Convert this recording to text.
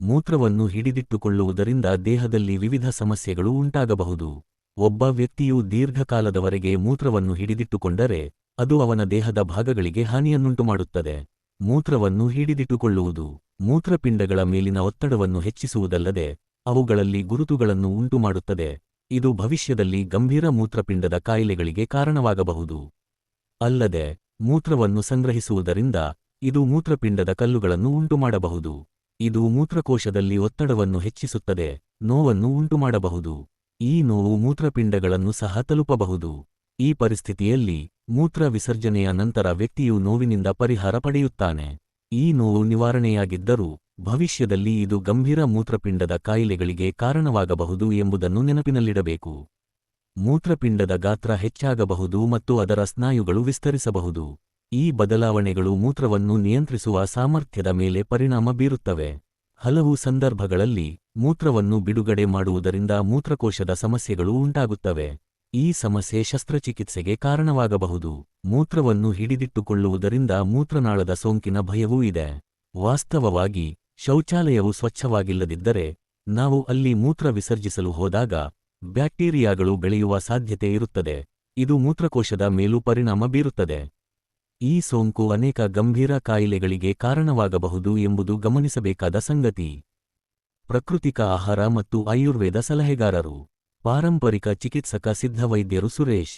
ಮೂತ್ರವನ್ನು ಹಿಡಿದಿಟ್ಟುಕೊಳ್ಳುವುದರಿಂದ ದೇಹದಲ್ಲಿ ವಿವಿಧ ಸಮಸ್ಯೆಗಳು ಉಂಟಾಗಬಹುದು. ಒಬ್ಬ ವ್ಯಕ್ತಿಯು ದೀರ್ಘಕಾಲದವರೆಗೆ ಮೂತ್ರವನ್ನು ಹಿಡಿದಿಟ್ಟುಕೊಂಡರೆ ಅದು ಅವನ ದೇಹದ ಭಾಗಗಳಿಗೆ ಹಾನಿಯನ್ನುಂಟುಮಾಡುತ್ತದೆ. ಮೂತ್ರವನ್ನು ಹಿಡಿದಿಟ್ಟುಕೊಳ್ಳುವುದು ಮೂತ್ರಪಿಂಡಗಳ ಮೇಲಿನ ಒತ್ತಡವನ್ನು ಹೆಚ್ಚಿಸುವುದಲ್ಲದೆ ಅವುಗಳಲ್ಲಿ ಗುರುತುಗಳನ್ನು ಉಂಟುಮಾಡುತ್ತದೆ. ಇದು ಭವಿಷ್ಯದಲ್ಲಿ ಗಂಭೀರ ಮೂತ್ರಪಿಂಡದ ಕಾಯಿಲೆಗಳಿಗೆ ಕಾರಣವಾಗಬಹುದು. ಅಲ್ಲದೆ ಮೂತ್ರವನ್ನು ಸಂಗ್ರಹಿಸುವುದರಿಂದ ಇದು ಮೂತ್ರಪಿಂಡದ ಕಲ್ಲುಗಳನ್ನು ಉಂಟುಮಾಡಬಹುದು. ಇದು ಮೂತ್ರಕೋಶದಲ್ಲಿ ಒತ್ತಡವನ್ನು ಹೆಚ್ಚಿಸುತ್ತದೆ, ನೋವನ್ನು ಉಂಟುಮಾಡಬಹುದು. ಈ ನೋವು ಮೂತ್ರಪಿಂಡಗಳನ್ನು ಸಹ ತಲುಪಬಹುದು. ಈ ಪರಿಸ್ಥಿತಿಯಲ್ಲಿ ಮೂತ್ರ ವಿಸರ್ಜನೆಯ ನಂತರ ವ್ಯಕ್ತಿಯು ನೋವಿನಿಂದ ಪರಿಹಾರ ಪಡೆಯುತ್ತಾನೆ. ಈ ನೋವು ನಿವಾರಣೆಯಾಗಿದ್ದರೂ ಭವಿಷ್ಯದಲ್ಲಿ ಇದು ಗಂಭೀರ ಮೂತ್ರಪಿಂಡದ ಕಾಯಿಲೆಗಳಿಗೆ ಕಾರಣವಾಗಬಹುದು ಎಂಬುದನ್ನು ನೆನಪಿನಲ್ಲಿಡಬೇಕು. ಮೂತ್ರಪಿಂಡದ ಗಾತ್ರ ಹೆಚ್ಚಾಗಬಹುದು ಮತ್ತು ಅದರ ಸ್ನಾಯುಗಳು ವಿಸ್ತರಿಸಬಹುದು. ಈ ಬದಲಾವಣೆಗಳು ಮೂತ್ರವನ್ನು ನಿಯಂತ್ರಿಸುವ ಸಾಮರ್ಥ್ಯದ ಮೇಲೆ ಪರಿಣಾಮ ಬೀರುತ್ತವೆ. ಹಲವು ಸಂದರ್ಭಗಳಲ್ಲಿ ಮೂತ್ರವನ್ನು ಬಿಡುಗಡೆ ಮಾಡುವುದರಿಂದ ಮೂತ್ರಕೋಶದ ಸಮಸ್ಯೆಗಳು ಉಂಟಾಗುತ್ತವೆ. ಈ ಸಮಸ್ಯೆ ಶಸ್ತ್ರಚಿಕಿತ್ಸೆಗೆ ಕಾರಣವಾಗಬಹುದು. ಮೂತ್ರವನ್ನು ಹಿಡಿದಿಟ್ಟುಕೊಳ್ಳುವುದರಿಂದ ಮೂತ್ರನಾಳದ ಸೋಂಕಿನ ಭಯವೂ ಇದೆ. ವಾಸ್ತವವಾಗಿ ಶೌಚಾಲಯವು ಸ್ವಚ್ಛವಾಗಿಲ್ಲದಿದ್ದರೆ ನಾವು ಅಲ್ಲಿ ಮೂತ್ರ ವಿಸರ್ಜಿಸಲು ಹೋದಾಗ ಬ್ಯಾಕ್ಟೀರಿಯಾಗಳು ಬೆಳೆಯುವ ಸಾಧ್ಯತೆ ಇರುತ್ತದೆ. ಇದು ಮೂತ್ರಕೋಶದ ಮೇಲೂ ಪರಿಣಾಮ ಬೀರುತ್ತದೆ. ಈ ಸೋಂಕು ಅನೇಕ ಗಂಭೀರ ಕಾಯಿಲೆಗಳಿಗೆ ಕಾರಣವಾಗಬಹುದು ಎಂಬುದು ಗಮನಿಸಬೇಕಾದ ಸಂಗತಿ. ಪ್ರಾಕೃತಿಕ ಆಹಾರ ಮತ್ತು ಆಯುರ್ವೇದ ಸಲಹೆಗಾರರು. ಪಾರಂಪರಿಕ ಚಿಕಿತ್ಸಕ ಸಿದ್ಧವೈದ್ಯರು ಸುರೇಶ್